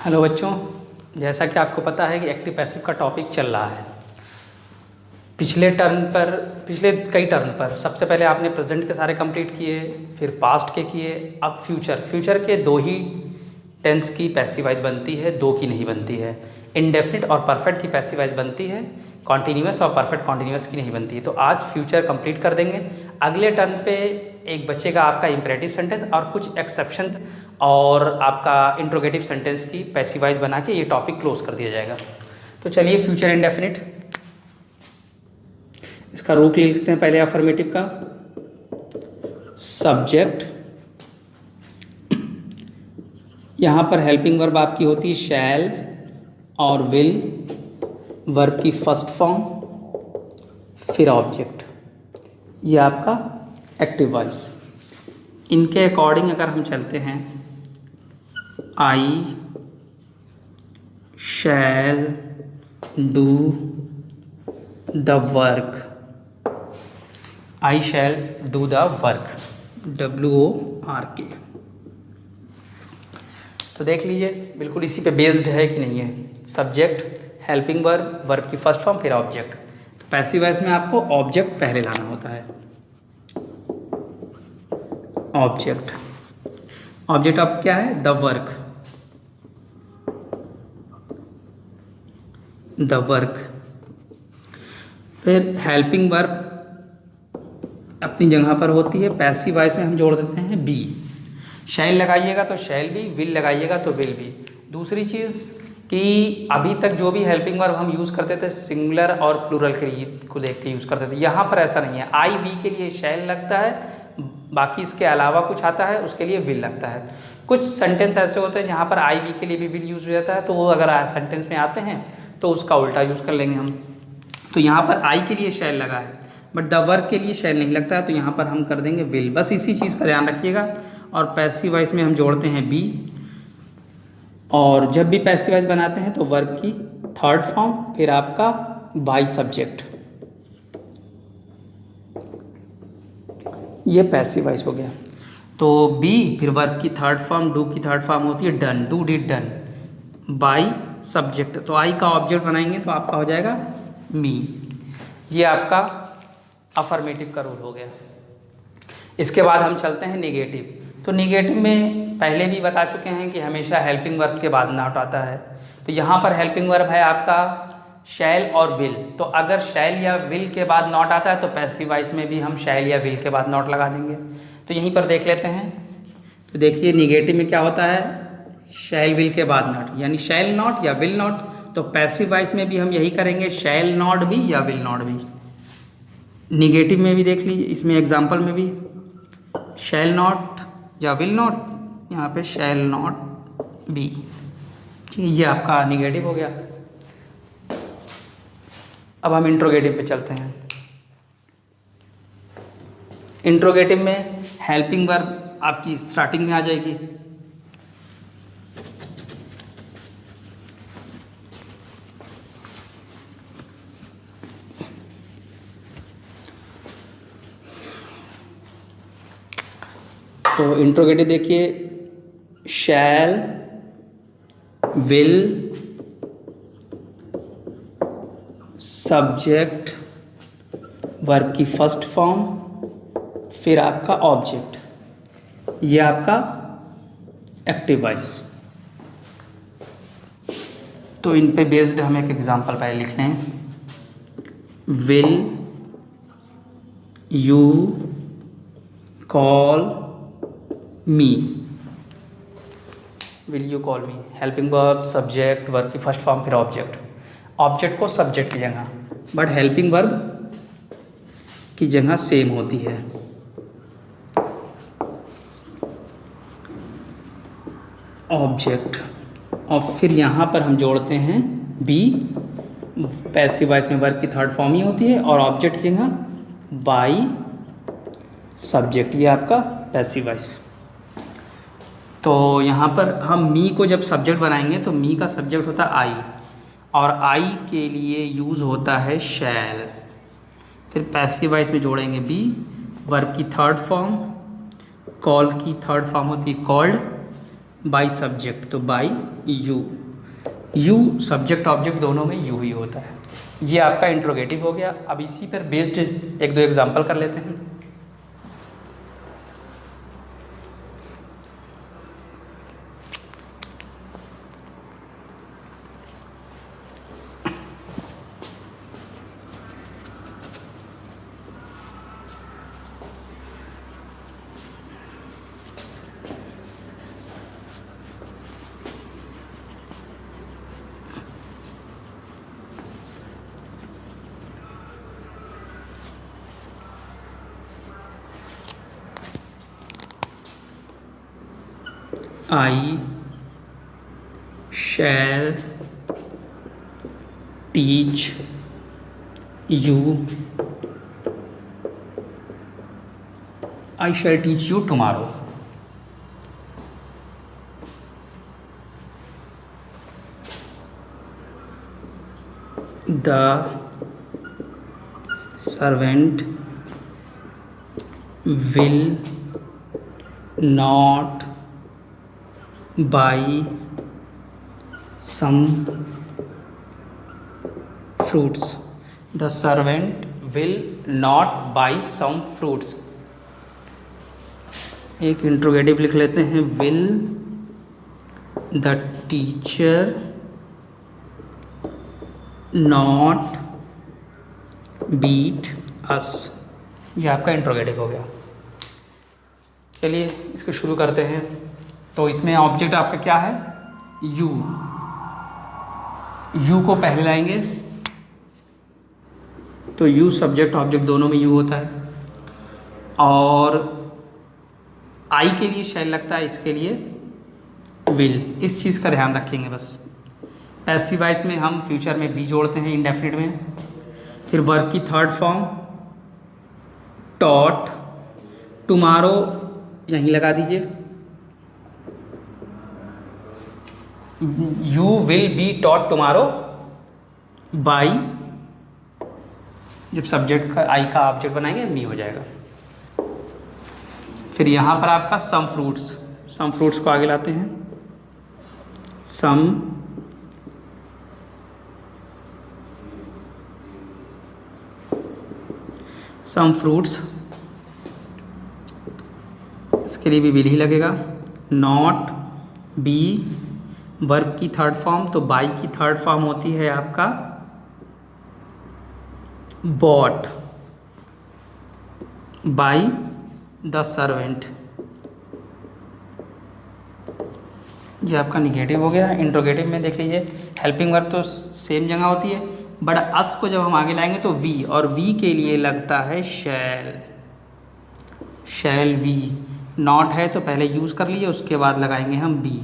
Hello बच्चों, जैसा कि आपको पता है कि एक्टिव पैसिव का टॉपिक चल रहा है। पिछले कई टर्न पर सबसे पहले आपने प्रेजेंट के सारे कंप्लीट किए, फिर पास्ट के किए, अब फ्यूचर के दो ही टेंस की पैसिव वॉइस बनती है, दो की नहीं बनती है। इंडेफिनिट और परफेक्ट की पैसिव वॉइस बनती है, कॉन्टीन्यूअस और परफेक्ट कॉन्टीन्यूअस की नहीं बनती है। तो आज फ्यूचर कंप्लीट कर देंगे। अगले टर्न पे एक बचेगा आपका इम्परेटिव सेंटेंस और कुछ एक्सेप्शन और आपका इंट्रोगेटिव सेंटेंस की पैसिव वॉइस बना के ये टॉपिक क्लोज कर दिया जाएगा। तो चलिए फ्यूचर इंडेफिनिट, इसका रूट ले लेते हैं पहले अफर्मेटिव का। सब्जेक्ट, यहाँ पर हेल्पिंग वर्ब आपकी होती है शैल और विल, वर्ब की फर्स्ट फॉर्म, फिर ऑब्जेक्ट, ये आपका एक्टिव वॉइस। इनके अकॉर्डिंग अगर हम चलते हैं, I shall do the work, I shall do the work, WORK। तो देख लीजिए बिल्कुल इसी पे बेस्ड है कि नहीं है। सब्जेक्ट, हेल्पिंग वर्ब, वर्ब की फर्स्ट फॉर्म, फिर ऑब्जेक्ट। तो पैसिव वॉइस में आपको ऑब्जेक्ट पहले लाना होता है। ऑब्जेक्ट अब क्या है? द वर्क, फिर हेल्पिंग वर्ब अपनी जगह पर होती है। पैसिव वॉइस में हम जोड़ देते हैं बी। शैल लगाइएगा तो शैल भी, विल लगाइएगा तो विल भी। दूसरी चीज़ कि अभी तक जो भी हेल्पिंग वर्ब हम यूज़ करते थे सिंगुलर और प्लूरल के लिए को देख के यूज़ करते थे, यहाँ पर ऐसा नहीं है। आई वी के लिए शैल लगता है, बाकी इसके अलावा कुछ आता है उसके लिए विल लगता है। कुछ सेंटेंस ऐसे होते हैं जहाँ पर आई वी के लिए भी विल यूज़ हो जाता है, तो वो अगर सेंटेंस में आते हैं तो उसका उल्टा यूज़ कर लेंगे हम। तो यहाँ पर आई के लिए शैल लगा है बट द वर्क के लिए शैल नहीं लगता है, तो यहाँ पर हम कर देंगे विल। बस इसी चीज़ का ध्यान रखिएगा। और पैसिव वॉइस में हम जोड़ते हैं बी, और जब भी पैसिव वॉइस बनाते हैं तो वर्ब की थर्ड फॉर्म, फिर आपका बाई सब्जेक्ट, ये पैसिव वॉइस हो गया। तो बी फिर वर्ब की थर्ड फॉर्म, डू की थर्ड फॉर्म होती है done, do did done, by subject. तो आई का ऑब्जेक्ट बनाएंगे तो आपका हो जाएगा मी। ये आपका अफर्मेटिव का रूल हो गया। इसके बाद हम चलते हैं निगेटिव। तो निगेटिव में पहले भी बता चुके हैं कि हमेशा हेल्पिंग वर्ब के बाद नॉट आता है। तो यहाँ पर हेल्पिंग वर्ब है आपका शैल और विल। तो अगर शैल या विल के बाद नॉट आता है तो पैसिव वॉइस में भी हम शैल या विल के बाद नॉट लगा देंगे। तो यहीं पर देख लेते हैं। तो देखिए निगेटिव में क्या होता है, शैल विल के बाद नॉट, यानी शैल नॉट या विल नॉट। तो पैसिव वॉइस में भी हम यही करेंगे, शैल नॉट भी या विल नॉट भी। निगेटिव में भी देख लीजिए, इसमें एग्जाम्पल में भी शैल नॉट या विल नॉट, यहाँ पे शैल नॉट बी। ठीक है, ये आपका निगेटिव हो गया। अब हम इंट्रोगेटिव पे चलते हैं। इंट्रोगेटिव में हेल्पिंग वर्ब आपकी स्टार्टिंग में आ जाएगी। तो इंट्रोगेटिव देखिए, शैल विल सब्जेक्ट, वर्ब की फर्स्ट फॉर्म, फिर आपका ऑब्जेक्ट, ये आपका एक्टिव वॉइस। तो इन पे बेस्ड हम एक एग्जांपल पहले लिख लें। Will you call me, will you call me, helping verb subject, verb की फर्स्ट फॉर्म, फिर ऑब्जेक्ट। ऑब्जेक्ट को सब्जेक्ट की जगह, बट हेल्पिंग वर्ब की जगह सेम होती है। ऑब्जेक्ट, और फिर यहाँ पर हम जोड़ते हैं बी। पैसिव वॉइस में वर्ब की थर्ड फॉर्म ही होती है, और ऑब्जेक्ट की जगह बाई सब्जेक्ट, ये आपका पैसिव वॉइस। तो यहाँ पर हम मी को जब सब्जेक्ट बनाएंगे तो मी का सब्जेक्ट होता है आई, और आई के लिए यूज़ होता है शैल। फिर पैसिव वॉइस में जोड़ेंगे बी, वर्ब की थर्ड फॉर्म, कॉल की थर्ड फॉर्म होती है कॉल्ड, बाई सब्जेक्ट, तो by you. You subject object दोनों में यू ही होता है। ये आपका इंट्रोगेटिव हो गया। अब इसी पर बेस्ड एक दो एग्जांपल कर लेते हैं। I shall teach you. I shall teach you tomorrow. The servant will not buy some fruits. The servant will not buy some fruits. एक इंट्रोगेटिव लिख लेते हैं, will the teacher not beat us. ये आपका interrogative हो गया। चलिए इसको शुरू करते हैं। तो इसमें ऑब्जेक्ट आपका क्या है? यू। यू को पहले लाएंगे तो यू सब्जेक्ट ऑब्जेक्ट दोनों में यू होता है। और आई के लिए शैल लगता है, इसके लिए विल। इस चीज़ का ध्यान रखेंगे बस। पैसिव वॉइस में हम फ्यूचर में बी जोड़ते हैं इंडेफिनिट में। फिर वर्ब की थर्ड फॉर्म टॉट, टुमारो यहीं लगा दीजिए। You will be taught tomorrow by, जब सब्जेक्ट का आई का ऑब्जेक्ट बनाएंगे मी हो जाएगा। फिर यहाँ पर आपका सम फ्रूट्स, सम फ्रूट्स को आगे लाते हैं। सम फ्रूट्स, इसके लिए भी विल ही लगेगा। नॉट बी वर्ब की थर्ड फॉर्म, तो बाई की थर्ड फॉर्म होती है आपका बॉट बाई द सर्वेंट। ये आपका निगेटिव हो गया। इंट्रोगेटिव में देख लीजिए, हेल्पिंग वर्ब तो सेम जगह होती है, बट अस को जब हम आगे लाएंगे तो वी, और वी के लिए लगता है शैल। Shall we. नॉट है तो पहले यूज़ कर लीजिए, उसके बाद लगाएंगे हम बी।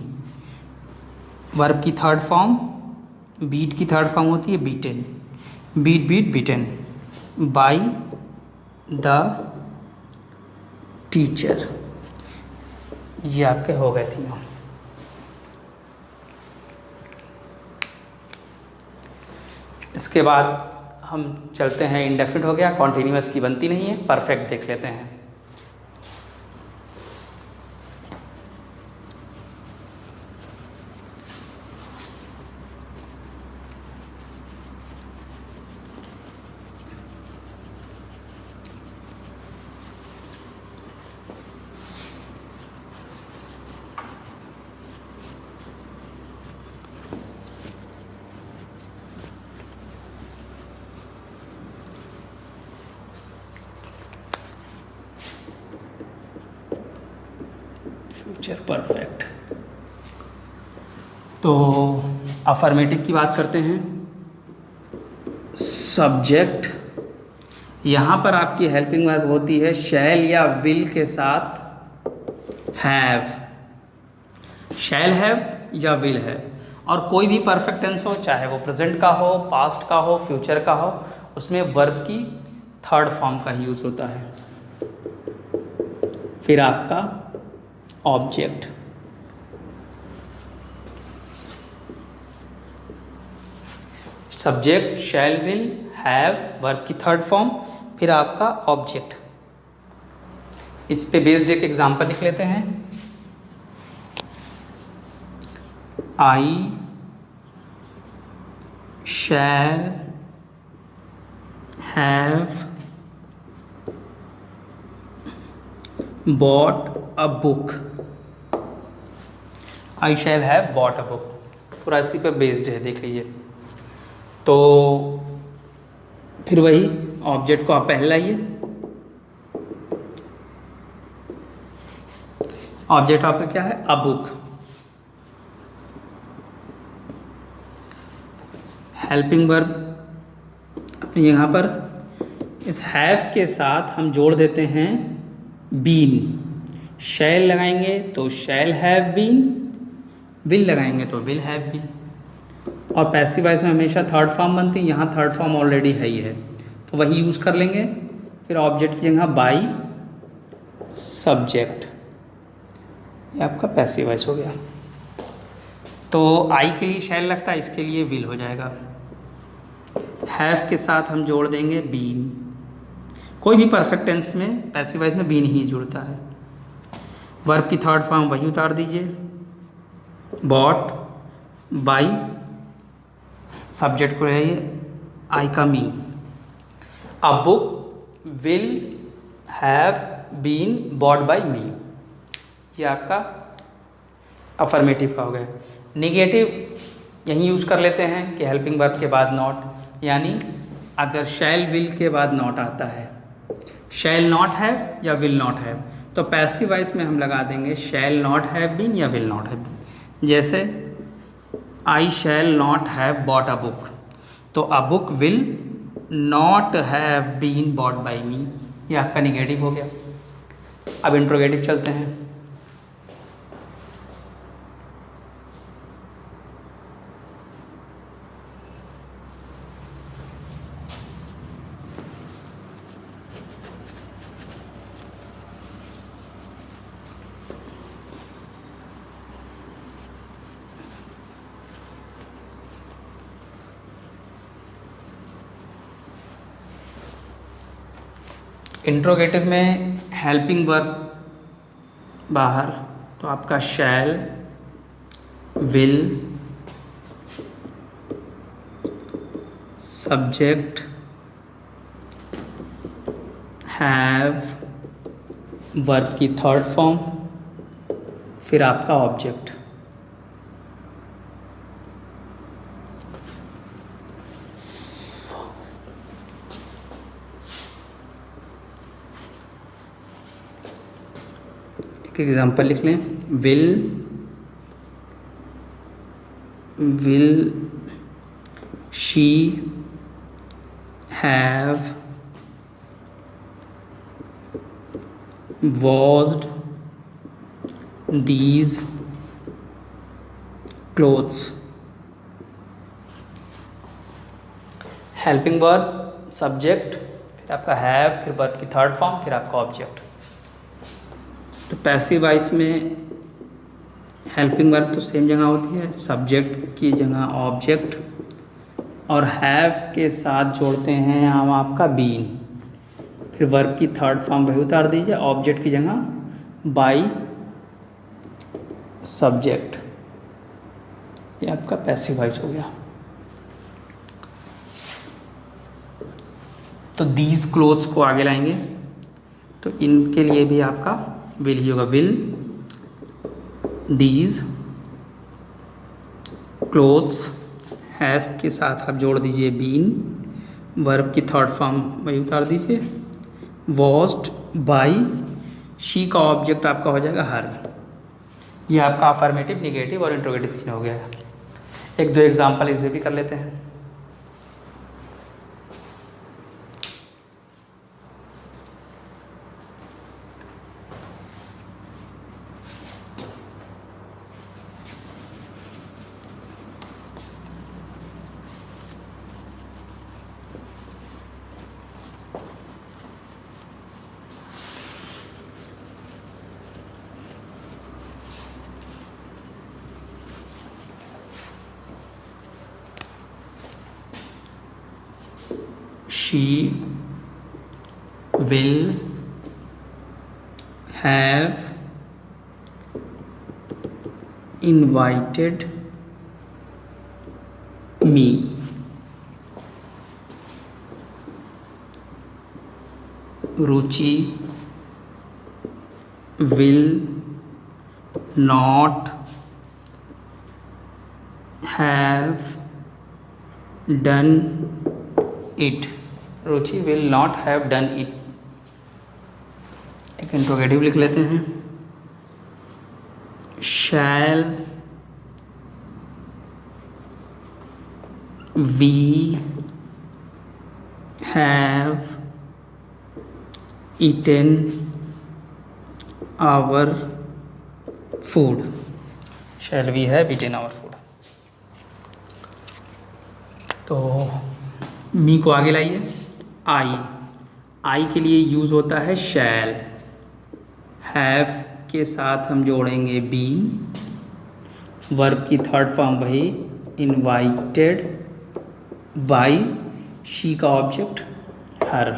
वर्ब की थर्ड फॉर्म, बीट की थर्ड फॉर्म होती है beaten. Beat beat beaten by the teacher. ये आपके हो गए तीनों। इसके बाद हम चलते हैं, इंडेफिनिट हो गया, कॉन्टिन्यूअस की बनती नहीं है, परफेक्ट देख लेते हैं। Future perfect. तो अफर्मेटिव की बात करते हैं। सब्जेक्ट, यहाँ पर आपकी हेल्पिंग वर्ब होती है शैल या विल के साथ हैव। शैल हैव या विल हैव। और कोई भी परफेक्ट टेंस हो, चाहे वो प्रेजेंट का हो, पास्ट का हो, फ्यूचर का हो, उसमें वर्ब की थर्ड फॉर्म का यूज़ होता है। फिर आपका object, subject shell will have, verb की थर्ड फॉर्म, फिर आपका ऑब्जेक्ट। इस पे बेस्ड एक एग्जांपल लिख लेते हैं। I shall have bought a book. I shall have bought a book पूरा इसी पर बेस्ड है, देख लीजिए। तो फिर वही ऑब्जेक्ट को आप पहले लाइए। ऑब्जेक्ट आपका क्या है? A book. हेल्पिंग वर्ब अपनी जगह पर, इस हैव के साथ हम जोड़ देते हैं बीन। शैल लगाएंगे तो शैल हैव बीन, विल लगाएंगे तो विल हैव बीन। और पैसिव वॉइस में हमेशा थर्ड फॉर्म बनती है, यहाँ थर्ड फॉर्म ऑलरेडी है ही है तो वही यूज़ कर लेंगे। फिर ऑब्जेक्ट की जगह बाई सब्जेक्ट, ये आपका पैसिव वॉइस हो गया। तो आई के लिए शैल लगता है, इसके लिए विल हो जाएगा। हैव के साथ हम जोड़ देंगे बीन। कोई भी परफेक्ट टेंस में पैसिव वॉइस में बीन ही जुड़ता है। वर्ब की थर्ड फॉर्म वही उतार दीजिए, बॉट, बाई, सब्जेक्ट को रहिए आई का मी। A book will have been bought by me, ये आपका अफर्मेटिव का हो गया। निगेटिव यहीं यूज़ कर लेते हैं कि हेल्पिंग वर्ब के बाद नॉट, यानी अगर शैल विल के बाद नॉट आता है, शैल नॉट हैव या विल नॉट हैव, तो पैसिव वॉइस में हम लगा देंगे शैल नॉट हैव बीन या विल नॉट हैव बीन। जैसे I shall not have bought a book, तो a book will not have been bought by me, ये आपका निगेटिव हो गया। अब इंट्रोगेटिव चलते हैं। इंट्रोगेटिव में हेल्पिंग वर्ब बाहर, तो आपका शैल, विल, सब्जेक्ट, हैव, वर्ब की थर्ड फॉर्म, फिर आपका ऑब्जेक्ट। एग्जाम्पल लिख लें, will she have washed these clothes. Helping verb, subject, फिर आपका हैव, फिर वर्ब की थर्ड फॉर्म, फिर आपका ऑब्जेक्ट। तो पैसिव वॉइस में हेल्पिंग वर्ब तो सेम जगह होती है, सब्जेक्ट की जगह ऑब्जेक्ट, और हैव के साथ जोड़ते हैं हम आपका बीन। फिर वर्ब की थर्ड फॉर्म वही उतार दीजिए, ऑब्जेक्ट की जगह बाई सब्जेक्ट, ये आपका पैसिव वॉइस हो गया। तो दीज क्लोथ्स को आगे लाएंगे तो इनके लिए भी आपका विल ही होगा, विल दीज क्लोथ्स, हैव के साथ आप जोड़ दीजिए बीन, वर्ब की थर्ड फॉर्म वही उतार दीजिए, वॉश्ड बाई, शी का ऑब्जेक्ट आपका हो जाएगा हर। ये आपका अफर्मेटिव, निगेटिव और इंट्रोगेटिव तीन हो गया। एक दो एग्जाम्पल इस भी कर लेते हैं। She will have invited me. Ruchi will not have done it। Ruchi will not have done it। एक इंट्रोगेटिव लिख लेते हैं। shall we have eaten our food। shall we have eaten our food। तो मी को आगे लाइए। आई के लिए यूज़ होता है शैल। हैव के साथ हम जोड़ेंगे बीन। वर्ब की थर्ड फॉर्म वही इनवाइटेड बाई। शी का ऑब्जेक्ट हर।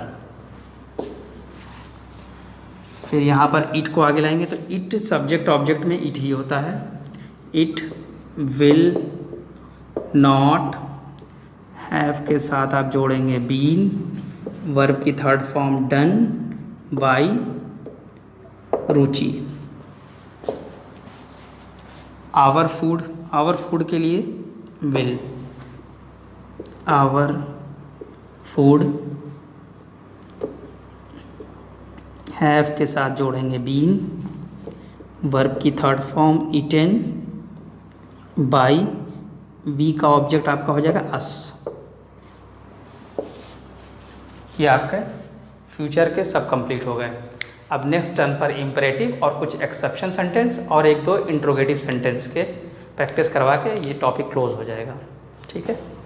फिर यहाँ पर इट को आगे लाएंगे तो इट सब्जेक्ट ऑब्जेक्ट में इट ही होता है। It will not. हैव के साथ आप जोड़ेंगे बीन। वर्ब की third form done by Ruchi. Our food के लिए विल। Our food. हैव के साथ जोड़ेंगे बीन। वर्ब की third form eaten by. We का ऑब्जेक्ट आपका हो जाएगा अस। ये आपके फ्यूचर के सब कंप्लीट हो गए। अब नेक्स्ट टर्न पर इम्परेटिव और कुछ एक्सेप्शन सेंटेंस और एक दो इंट्रोगेटिव सेंटेंस के प्रैक्टिस करवा के ये टॉपिक क्लोज हो जाएगा। ठीक है।